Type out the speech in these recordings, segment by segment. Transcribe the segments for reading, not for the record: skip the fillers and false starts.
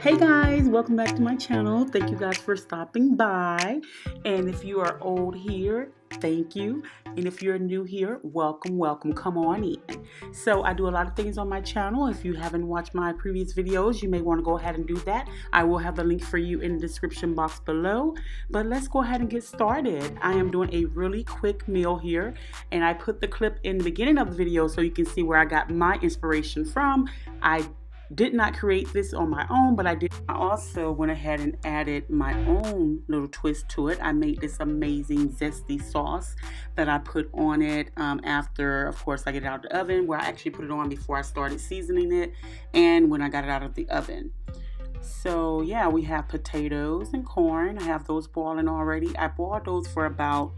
Hey guys, welcome back to my channel. Thank you guys for stopping by. And if you are old here, thank you. And if you're new here, welcome, come on in. So I do a lot of things on my channel. If you haven't watched my previous videos, you may want to go ahead and do that. I will have the link for you in the description box below. But let's go ahead and get started. I am doing a really quick meal here, and I put the clip in the beginning of the video so you can see where I got my inspiration from. I did not create this on my own, but I also went ahead and added my own little twist to it. I made this amazing zesty sauce that I put on it after, of course, I get it out of the oven, where I actually put it on before I started seasoning it and when I got it out of the oven. So yeah, we have potatoes and corn. I have those boiling already. I boiled those for about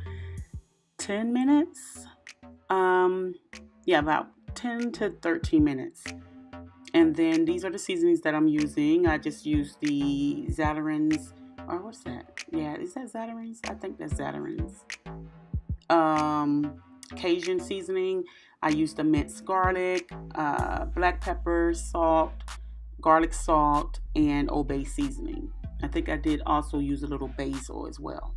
10 minutes. Yeah, about 10 to 13 minutes. And then these are the seasonings that I'm using. I just used the Zatarain's, or what's that? Yeah, is that Zatarain's? I think that's Zatarain's. Cajun seasoning. I used the minced garlic, black pepper, salt, garlic salt, and Old Bay seasoning. I think I did also use a little basil as well.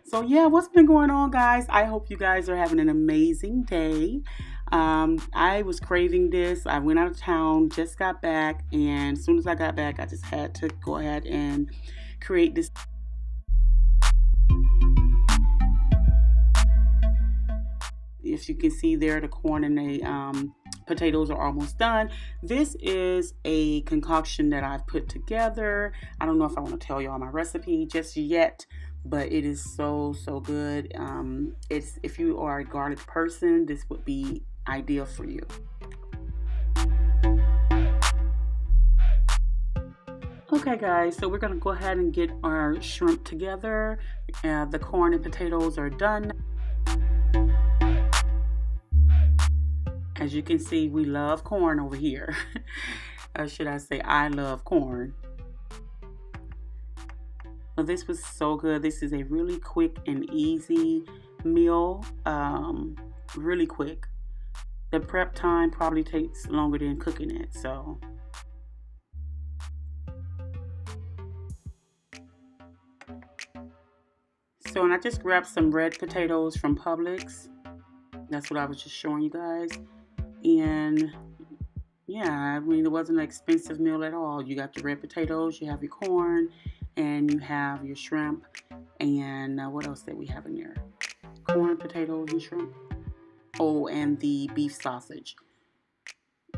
So yeah, what's been going on, guys? I hope you guys are having an amazing day. I was craving this. I went out of town, just got back, and as soon as I got back, I just had to go ahead and create this. If you can see there, the corn and the potatoes are almost done. This is a concoction that I've put together. I don't know if I want to tell y'all my recipe just yet, but it is so good. It's, if you are a garlic person, this would be ideal for you. Okay guys, so we're gonna go ahead and get our shrimp together. The corn and potatoes are done. As you can see, we love corn over here. Or should I say, I love corn. Well, this was so good. This is a really quick and easy meal. Really quick. The prep time probably takes longer than cooking it, so. And I just grabbed some red potatoes from Publix. That's what I was just showing you guys. And yeah, I mean, it wasn't an expensive meal at all. You got your red potatoes, you have your corn, and you have your shrimp. And what else did we have in there? Corn, potatoes, and shrimp. Oh, and the beef sausage.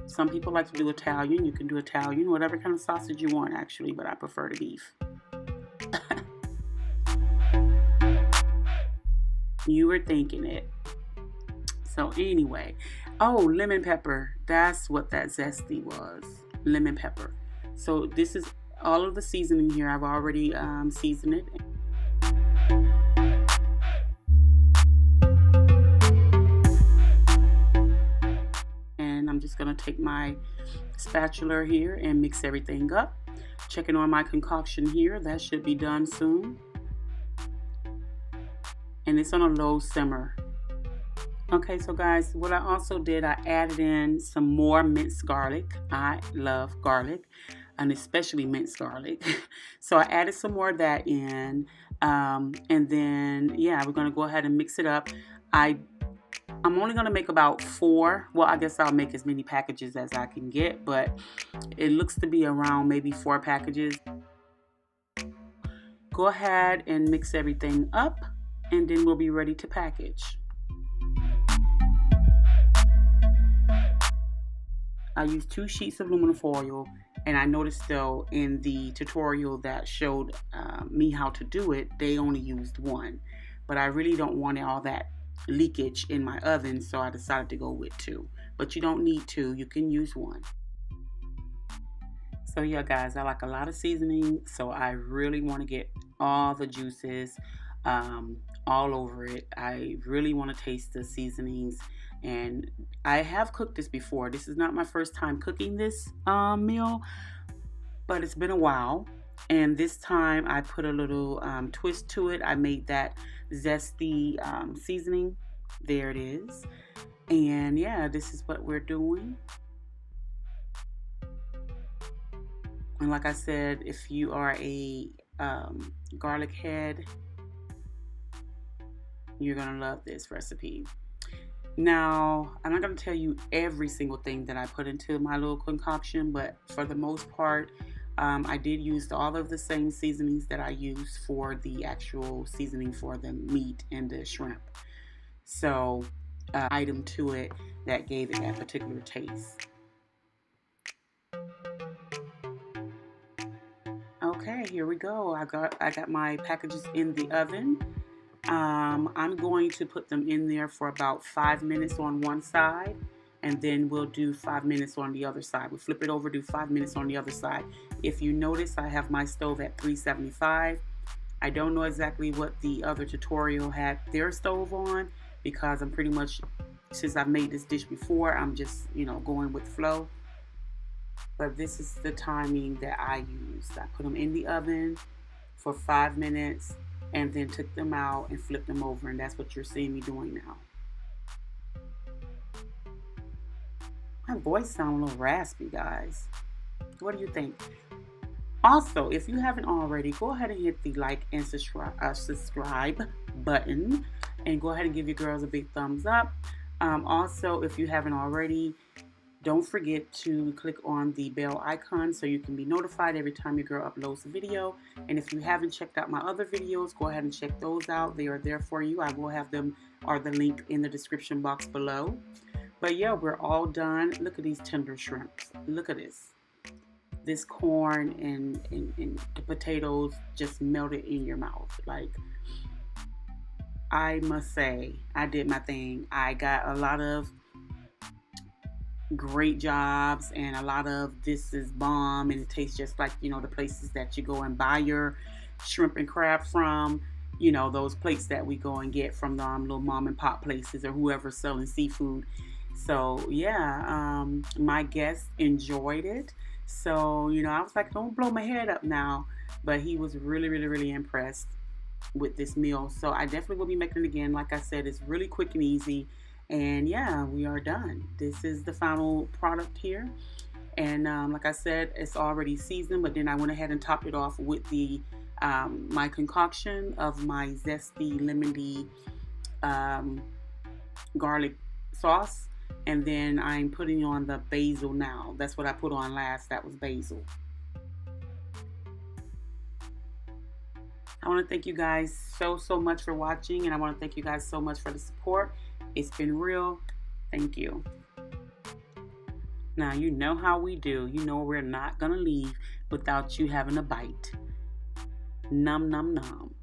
Some people like to do Italian. You can do Italian, whatever kind of sausage you want, actually, but I prefer the beef. You were thinking it. So anyway, oh, lemon pepper. That's what that zesty was. Lemon pepper. So this is all of the seasoning here. I've already seasoned it. I'm just going to take my spatula here and mix everything up. Checking on my concoction here. That should be done soon. And it's on a low simmer. Okay, so guys, what I also did, I added in some more minced garlic. I love garlic, and especially minced garlic. So I added some more of that in. And then, yeah, we're going to go ahead and mix it up. I'm only going to make about 4. Well, I guess I'll make as many packages as I can get, but it looks to be around maybe 4 packages. Go ahead and mix everything up, and then we'll be ready to package. I used 2 sheets of aluminum foil, and I noticed though in the tutorial that showed me how to do it, they only used 1. But I really don't want all that leakage in my oven, so I decided to go with 2. But you don't need 2, you can use 1. So yeah guys, I like a lot of seasoning, so I really want to get all the juices all over it. I really want to taste the seasonings, and I have cooked this before. This is not my first time cooking this meal, but it's been a while. And this time I put a little twist to it. I made that zesty seasoning. There it is. And yeah, this is what we're doing. And like I said, if you are a garlic head, you're gonna love this recipe. Now, I'm not going to tell you every single thing that I put into my little concoction, but for the most part, I did use all of the same seasonings that I use for the actual seasoning for the meat and the shrimp. So, item to it that gave it that particular taste. Okay, here we go. I got my packages in the oven. I'm going to put them in there for about 5 minutes on one side, and then we'll do 5 minutes on the other side. We'll flip it over, do 5 minutes on the other side. If you notice, I have my stove at 375. I don't know exactly what the other tutorial had their stove on, because I'm pretty much, since I've made this dish before, I'm just, going with flow. But this is the timing that I used. I put them in the oven for 5 minutes and then took them out and flipped them over, and that's what you're seeing me doing now. My voice sounds a little raspy, guys. What do you think? Also, if you haven't already, go ahead and hit the like and subscribe button, and go ahead and give your girls a big thumbs up. Also, if you haven't already, don't forget to click on the bell icon so you can be notified every time your girl uploads a video. And if you haven't checked out my other videos, go ahead and check those out. They are there for you. I will have them, or the link, in the description box below. But yeah, we're all done. Look at these tender shrimps. Look at this. This corn and the potatoes just melted in your mouth. Like, I must say, I did my thing. I got a lot of great jobs and a lot of this is bomb, and it tastes just like the places that you go and buy your shrimp and crab from, those plates that we go and get from the little mom and pop places or whoever's selling seafood. So yeah, my guest enjoyed it. So I was like, don't blow my head up now, but he was really, really, really impressed with this meal. So I definitely will be making it again. Like I said, it's really quick and easy. And yeah, we are done. This is the final product here. And like I said, it's already seasoned, but then I went ahead and topped it off with the my concoction of my zesty lemony garlic sauce. And then I'm putting on the basil now. That's what I put on last. That was basil. I want to thank you guys so much for watching, and I want to thank you guys so much for the support. It's been real. Thank you. Now, you know how we do. You know we're not going to leave without you having a bite. Num, num, num.